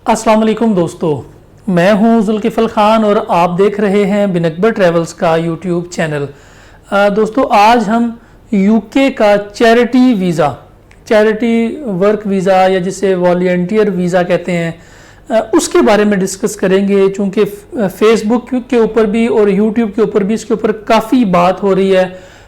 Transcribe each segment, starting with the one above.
अस्सलाम वालेकुम दोस्तों, मैं हूं जुल्किफल खान और आप देख रहे हैं बिन अकबर ट्रैवल्स का यूट्यूब चैनल। दोस्तों, आज हम यूके का charity visa, charity work visa या जिसे वॉलंटियर वीज़ा कहते हैं, उसके बारे में डिस्कस करेंगे। चूँकि फेसबुक के ऊपर भी और यूट्यूब के ऊपर भी इसके ऊपर काफ़ी बात हो रही है,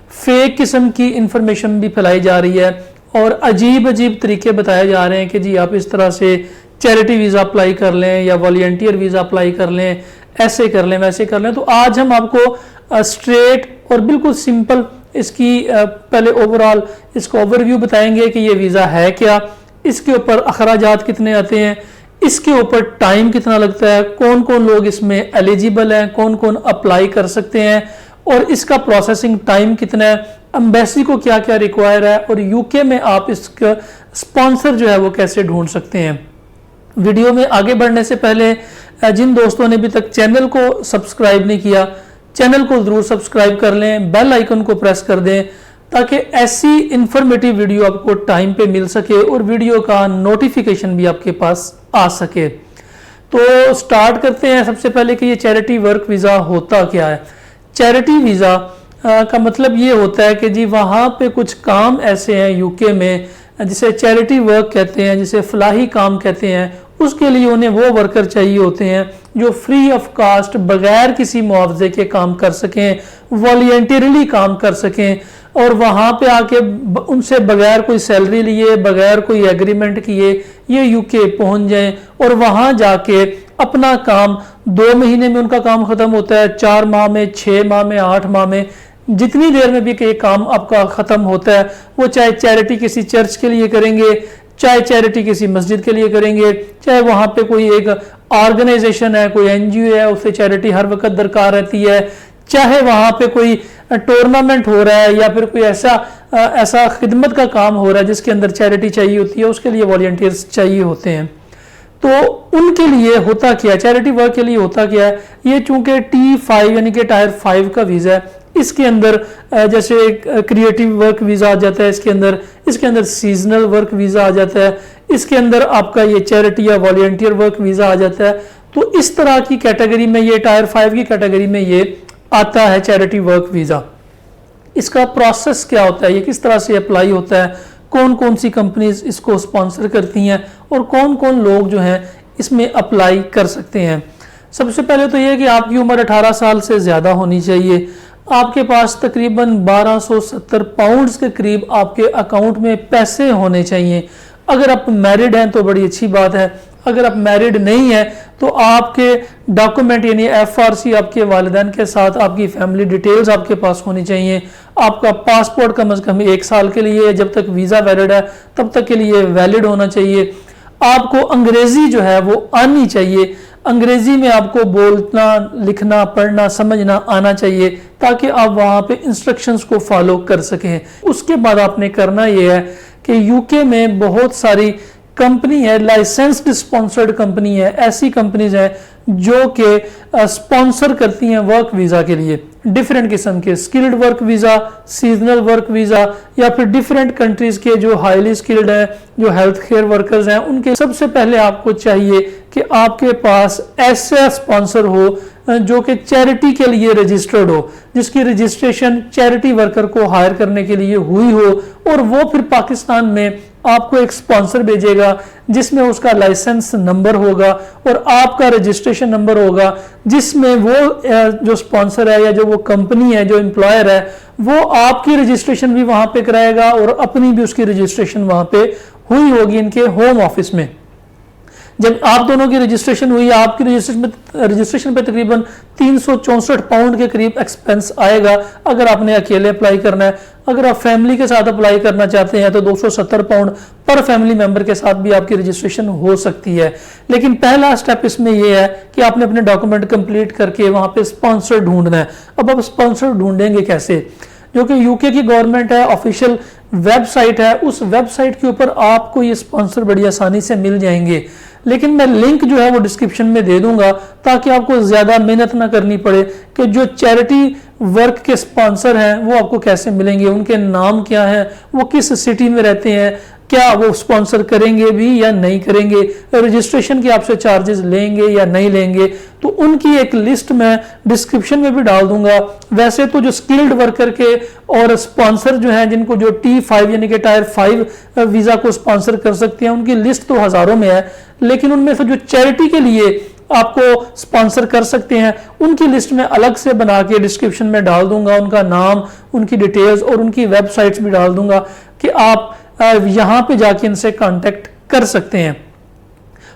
फेक किस्म की इंफॉर्मेशन भी फैलाई जा रही है और अजीब अजीब तरीके बताए जा रहे हैं कि जी आप इस तरह से चैरिटी वीज़ा अप्लाई कर लें या वॉलंटियर वीज़ा अप्लाई कर लें, ऐसे कर लें वैसे कर लें। तो आज हम आपको स्ट्रेट और बिल्कुल सिंपल इसकी पहले ओवरऑल इसको ओवरव्यू बताएंगे कि ये वीज़ा है क्या, इसके ऊपर अखराजात कितने आते हैं, इसके ऊपर टाइम कितना लगता है, कौन कौन लोग इसमें एलिजिबल हैं, कौन कौन अप्लाई कर सकते हैं और इसका प्रोसेसिंग टाइम कितना है, एम्बेसी को क्या क्या रिक्वायर है और यूके में आप इसका स्पॉन्सर जो है वो कैसे ढूंढ सकते हैं। वीडियो में आगे बढ़ने से पहले जिन दोस्तों ने अभी तक चैनल को सब्सक्राइब नहीं किया, चैनल को ज़रूर सब्सक्राइब कर लें, बेल आइकन को प्रेस कर दें ताकि ऐसी इंफॉर्मेटिव वीडियो आपको टाइम पे मिल सके और वीडियो का नोटिफिकेशन भी आपके पास आ सके। तो स्टार्ट करते हैं सबसे पहले कि ये चैरिटी वर्क वीज़ा होता क्या है। चैरिटी वीज़ा का मतलब ये होता है कि जी वहाँ पे कुछ काम ऐसे हैं यूके में जिसे चैरिटी वर्क कहते हैं, जिसे फलाही काम कहते हैं। उसके लिए उन्हें वो वर्कर चाहिए होते हैं जो फ्री ऑफ कास्ट, बगैर किसी मुआवजे के काम कर सकें, वॉलंटियरली काम कर सकें और वहाँ पे आके उनसे बगैर कोई सैलरी लिए, बगैर कोई एग्रीमेंट किए ये यूके पहुँच जाएं और वहाँ जाके अपना काम 2 महीने में उनका काम ख़त्म होता है, 4 माह में, 6 माह में, 8 माह में, जितनी देर में भी कोई काम आपका ख़त्म होता है, वो चाहे चैरिटी किसी चर्च के लिए करेंगे, चाहे चैरिटी किसी मस्जिद के लिए करेंगे, चाहे वहाँ पे कोई एक ऑर्गेनाइजेशन है, कोई एनजीओ है, उससे चैरिटी हर वक्त दरकार रहती है, चाहे वहाँ पे कोई टूर्नामेंट हो रहा है या फिर कोई ऐसा खिदमत का काम हो रहा है जिसके अंदर चैरिटी चाहिए होती है, उसके लिए वॉलंटियर्स चाहिए होते हैं। तो उनके लिए होता क्या है, चैरिटी वर्क के लिए होता क्या है, ये चूंकि T5 यानी कि टायर 5 का वीज़ा है, इसके अंदर जैसे क्रिएटिव वर्क वीज़ा आ जाता है, इसके अंदर सीजनल वर्क वीज़ा आ जाता है, इसके अंदर आपका ये चैरिटी या वॉलंटियर वर्क वीज़ा आ जाता है। तो इस तरह की कैटेगरी में, ये टायर 5 की कैटेगरी में ये आता है चैरिटी वर्क वीज़ा। इसका प्रोसेस क्या होता है, ये किस तरह से अप्लाई होता है, कौन कौन सी कंपनीज इसको स्पॉन्सर करती हैं और कौन कौन लोग जो हैं इसमें अप्लाई कर सकते हैं। सबसे पहले तो ये कि आपकी उम्र 18 साल से ज़्यादा होनी चाहिए, आपके पास तकरीबन 1270 पाउंड्स के करीब आपके अकाउंट में पैसे होने चाहिए। अगर आप मैरिड हैं तो बड़ी अच्छी बात है, अगर आप मैरिड नहीं हैं तो आपके डॉक्यूमेंट यानी FRC आपके वालिदैन के साथ आपकी फैमिली डिटेल्स आपके पास होनी चाहिए। आपका पासपोर्ट कम से कम 1 साल के लिए, जब तक वीज़ा वैलिड है तब तक के लिए वैलिड होना चाहिए। आपको अंग्रेज़ी जो है वो आनी चाहिए, अंग्रेज़ी में आपको बोलना, लिखना, पढ़ना, समझना आना चाहिए ताकि आप वहाँ पे इंस्ट्रक्शंस को फॉलो कर सकें। उसके बाद आपने करना ये है कि यूके में बहुत सारी कंपनी है, लाइसेंस्ड स्पॉन्सर्ड कंपनी है, ऐसी कंपनीज हैं जो कि स्पॉन्सर करती हैं वर्क वीज़ा के लिए डिफरेंट किस्म के skilled work visa, seasonal work visa या फिर डिफरेंट कंट्रीज़ के जो हाईली स्किल्ड हैं, जो हेल्थ केयर वर्कर्स हैं, उनके सबसे पहले आपको चाहिए कि आपके पास ऐसा स्पॉन्सर हो जो कि चैरिटी के लिए रजिस्टर्ड हो, जिसकी रजिस्ट्रेशन चैरिटी वर्कर को हायर करने के लिए हुई हो और वो फिर पाकिस्तान में आपको एक स्पॉन्सर भेजेगा जिसमें उसका लाइसेंस नंबर होगा और आपका रजिस्ट्रेशन नंबर होगा, जिसमें वो जो स्पॉन्सर है या जो वो कंपनी है, जो एम्प्लॉयर है, वो आपकी रजिस्ट्रेशन भी वहाँ पे कराएगा और अपनी भी उसकी रजिस्ट्रेशन वहाँ पे हुई होगी इनके होम ऑफिस में। जब आप दोनों की रजिस्ट्रेशन हुई, आपकी रजिस्ट्रेशन पे तकरीबन 364 पाउंड के करीब एक्सपेंस आएगा अगर आपने अकेले अप्लाई करना है। अगर आप फैमिली के साथ अप्लाई करना चाहते हैं तो 270 पाउंड पर फैमिली मेंबर के साथ भी आपकी रजिस्ट्रेशन हो सकती है। लेकिन पहला स्टेप इसमें यह है कि आपने अपने डॉक्यूमेंट कंप्लीट करके वहाँ पे स्पॉन्सर ढूंढना है। अब आप स्पॉन्सर ढूंढेंगे कैसे, जो कि यूके की गवर्नमेंट है, ऑफिशियल वेबसाइट है, उस वेबसाइट के ऊपर आपको ये स्पॉन्सर बड़ी आसानी से मिल जाएंगे। लेकिन मैं लिंक जो है वो डिस्क्रिप्शन में दे दूंगा ताकि आपको ज़्यादा मेहनत ना करनी पड़े कि जो चैरिटी वर्क के स्पॉन्सर हैं वो आपको कैसे मिलेंगे, उनके नाम क्या हैं, वो किस सिटी में रहते हैं, क्या वो स्पॉन्सर करेंगे भी या नहीं करेंगे, रजिस्ट्रेशन के आपसे चार्जेस लेंगे या नहीं लेंगे, तो उनकी एक लिस्ट मैं डिस्क्रिप्शन में भी डाल दूंगा। वैसे तो जो स्किल्ड वर्कर के और स्पॉन्सर जो हैं, जिनको जो T5 यानी कि टायर 5 वीजा को स्पॉन्सर कर सकते हैं, उनकी लिस्ट तो हजारों में है, लेकिन उनमें से जो चैरिटी के लिए आपको स्पॉन्सर कर सकते हैं उनकी लिस्ट में अलग से बना के डिस्क्रिप्शन में डाल दूंगा, उनका नाम, उनकी डिटेल्स और उनकी वेबसाइट्स भी डाल दूंगा कि आप यहां पे जाके इनसे कांटेक्ट कर सकते हैं,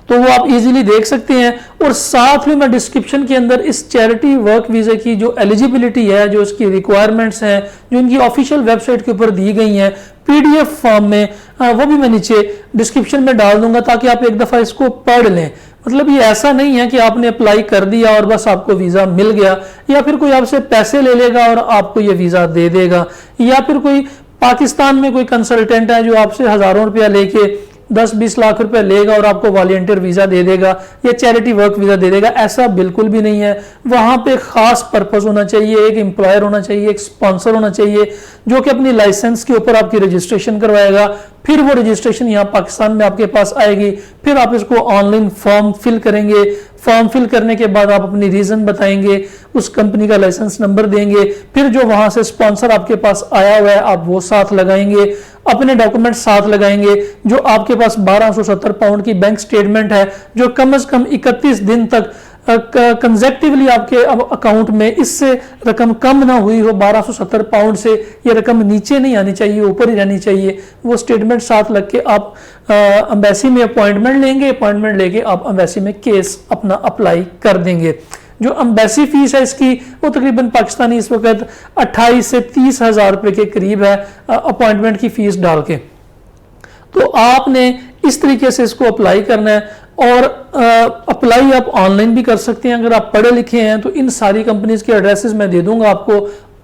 तो वो आप इजीली देख सकते हैं। और साथ में मैं डिस्क्रिप्शन के अंदर इस चैरिटी वर्क वीजा की जो एलिजिबिलिटी है, जो इसकी रिक्वायरमेंट्स हैं, जो इनकी ऑफिशियल वेबसाइट के ऊपर दी गई हैं PDF फॉर्म में, वो भी मैं नीचे डिस्क्रिप्शन में डाल दूंगा ताकि आप एक दफा इसको पढ़ लें। मतलब ये ऐसा नहीं है कि आपने अप्लाई कर दिया और बस आपको वीजा मिल गया, या फिर कोई आपसे पैसे ले लेगा और आपको ये वीजा दे देगा, या फिर कोई पाकिस्तान में कोई कंसल्टेंट है जो आपसे हजारों रुपया लेके 10-20 लाख रुपए लेगा और आपको वॉलंटियर वीजा दे देगा या चैरिटी वर्क वीजा दे देगा, ऐसा बिल्कुल भी नहीं है। वहां पे खास पर्पस होना चाहिए, एक एम्प्लॉयर होना चाहिए, एक स्पॉन्सर होना चाहिए जो कि अपनी लाइसेंस के ऊपर आपकी रजिस्ट्रेशन करवाएगा, फिर वो रजिस्ट्रेशन यहाँ पाकिस्तान में आपके पास आएगी, फिर आप इसको ऑनलाइन फॉर्म फिल करेंगे, फॉर्म फिल करने के बाद आप अपनी रीजन बताएंगे, उस कंपनी का लाइसेंस नंबर देंगे, फिर जो वहां से स्पॉन्सर आपके पास आया हुआ है आप वो साथ लगाएंगे, अपने डॉक्यूमेंट साथ लगाएंगे, जो आपके पास 1270 पाउंड की बैंक स्टेटमेंट है जो कम से कम 31 दिन तक कंजेक्टिवली आपके अकाउंट में इससे रकम कम ना हुई हो, 1270 पाउंड से ये रकम नीचे नहीं आनी चाहिए, ऊपर ही रहनी चाहिए, वो स्टेटमेंट साथ लग के आप एम्बेसी में अपॉइंटमेंट लेंगे, अपॉइंटमेंट लेके आप एम्बेसी में केस अपना अप्लाई कर देंगे। जो एम्बेसी फीस है इसकी वो तकरीबन पाकिस्तानी इस वक्त 28 से 30 हजार रुपए के करीब है अपॉइंटमेंट की फीस डाल के। तो आपने इस तरीके से इसको अप्लाई करना है, और अप्लाई आप ऑनलाइन भी कर सकते हैं। अगर आप पढ़े लिखे हैं तो इन सारी कंपनीज के एड्रेसेस मैं दे दूंगा आपको,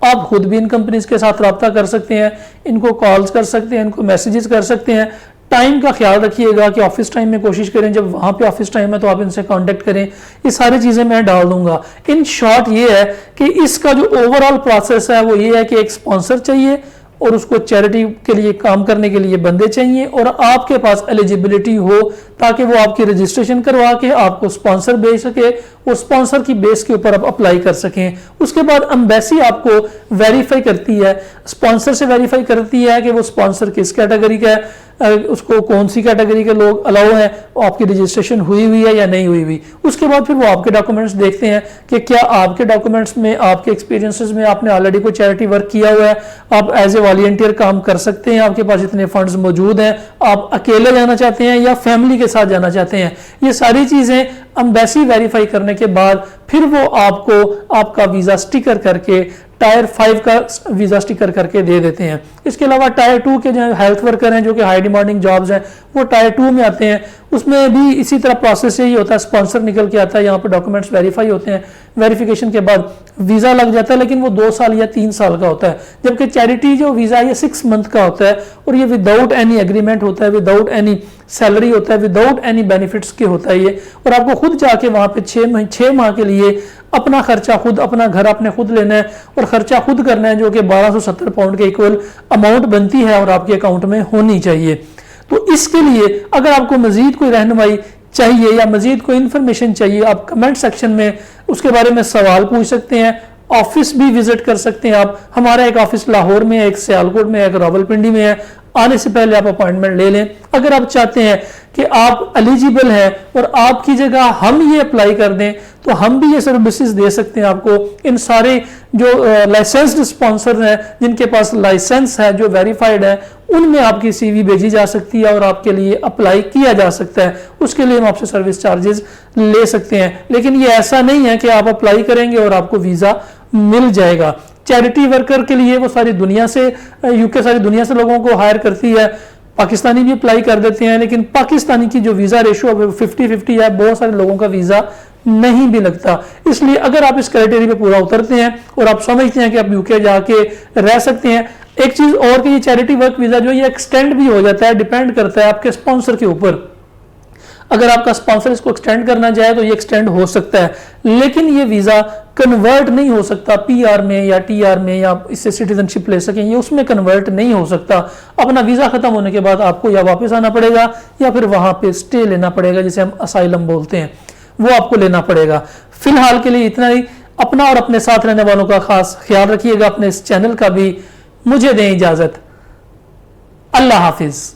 आप खुद भी इन कंपनीज के साथ रब्ता कर सकते हैं, इनको कॉल्स कर सकते हैं, इनको मैसेजेस कर सकते हैं। टाइम का ख्याल रखिएगा कि ऑफिस टाइम में कोशिश करें, जब वहां पे ऑफिस टाइम है तो आप इनसे कांटेक्ट करें, ये सारी चीजें मैं डाल दूंगा। इन शॉर्ट ये है कि इसका जो ओवरऑल प्रोसेस है वो ये है कि एक स्पॉन्सर चाहिए और उसको चैरिटी के लिए काम करने के लिए बंदे चाहिए, और आपके पास एलिजिबिलिटी हो ताकि वो आपकी रजिस्ट्रेशन करवा के आपको स्पॉन्सर भेज सके और स्पॉन्सर की बेस के ऊपर आप अप्लाई कर सकें। उसके बाद एम्बेसी आपको वेरीफाई करती है, स्पॉन्सर से वेरीफाई करती है कि वो स्पॉन्सर किस कैटेगरी का है, उसको कौन सी कैटेगरी के लोग अलाउ हैं, आपकी रजिस्ट्रेशन हुई हुई है या नहीं हुई हुई। उसके बाद फिर वो आपके डॉक्यूमेंट्स देखते हैं कि क्या आपके डॉक्यूमेंट्स में, आपके एक्सपीरियंसेस में आपने ऑलरेडी कोई चैरिटी वर्क किया हुआ है, आप एज ए वॉलंटियर काम कर सकते हैं, आपके पास इतने फंड्स मौजूद हैं, आप अकेले जाना चाहते हैं या फैमिली के साथ जाना चाहते हैं। ये सारी चीजें एम्बेसी वेरीफाई करने के बाद फिर वो आपको आपका वीजा स्टिकर करके टायर 5 का वीजा स्टिकर करके दे देते हैं। इसके अलावा टायर 2 के जो हेल्थ वर्कर हैं जो कि हाई डिमांडिंग जॉब्स हैं वो टायर 2 में आते हैं, उसमें भी इसी तरह प्रोसेस यही होता है, स्पॉन्सर निकल के आता है, यहाँ पर डॉक्यूमेंट्स वेरीफाई होते हैं, वेरिफिकेशन के बाद वीजा लग जाता है, लेकिन वो 2 साल या 3 साल का होता है, जबकि चैरिटी जो वीजा है ये 6 मंथ का होता है और ये विदाउट एनी एग्रीमेंट होता है, विदाउट एनी सैलरी होता है, विदाउट एनी बेनिफिट्स के होता है ये, और आपको खुद जाके वहां पे 6 माह के लिए अपना खर्चा खुद, अपना घर आपने खुद लेना है और खर्चा खुद करना है, जो कि 1270 पाउंड के इक्वल अमाउंट बनती है और आपके अकाउंट में होनी चाहिए। तो इसके लिए अगर आपको मजीद कोई रहनुमाई चाहिए या मजीद कोई इंफॉर्मेशन चाहिए, आप कमेंट सेक्शन में उसके बारे में सवाल पूछ सकते हैं, ऑफिस भी विजिट कर सकते हैं आप। हमारा एक ऑफिस लाहौर में है, एक सियालकोट में है, एक रावलपिंडी में है। आने से पहले आप अपॉइंटमेंट ले लें। अगर आप चाहते हैं कि आप एलिजिबल हैं और आपकी जगह हम ये अप्लाई कर दें तो हम भी ये सर्विसेज दे सकते हैं आपको। इन सारे जो लाइसेंस्ड स्पॉन्सर हैं जिनके पास लाइसेंस है, जो वेरीफाइड है, उनमें आपकी सीवी भेजी जा सकती है और आपके लिए अप्लाई किया जा सकता है। उसके लिए हम आपसे सर्विस चार्जेस ले सकते हैं, लेकिन ये ऐसा नहीं है कि आप अप्लाई करेंगे और आपको वीजा मिल जाएगा। चैरिटी वर्कर के लिए वो सारी दुनिया से, यूके सारी दुनिया से लोगों को हायर करती है, पाकिस्तानी भी अप्लाई कर देते हैं, लेकिन पाकिस्तानी की जो वीजा रेशो 50-50 है, बहुत सारे लोगों का वीजा नहीं भी लगता। इसलिए अगर आप इस क्राइटेरिया पे पूरा उतरते हैं और आप समझते हैं कि आप यूके जाके रह सकते हैं, एक चीज और कि ये चैरिटी वर्क वीजा जो ये एक्सटेंड भी हो जाता है, डिपेंड करता है आपके स्पॉन्सर के ऊपर। अगर आपका स्पॉन्सर इसको एक्सटेंड करना चाहे तो ये एक्सटेंड हो सकता है, लेकिन ये वीज़ा कन्वर्ट नहीं हो सकता पीआर में या टीआर में, या इससे सिटीजनशिप ले सकें, ये उसमें कन्वर्ट नहीं हो सकता। अपना वीज़ा ख़त्म होने के बाद आपको या वापस आना पड़ेगा या फिर वहाँ पे स्टे लेना पड़ेगा, जिसे हम असाइलम बोलते हैं, वो आपको लेना पड़ेगा। फिलहाल के लिए इतना ही। अपना और अपने साथ रहने वालों का खास ख्याल रखिएगा, अपने इस चैनल का भी। मुझे दें इजाज़त। अल्लाह हाफिज़।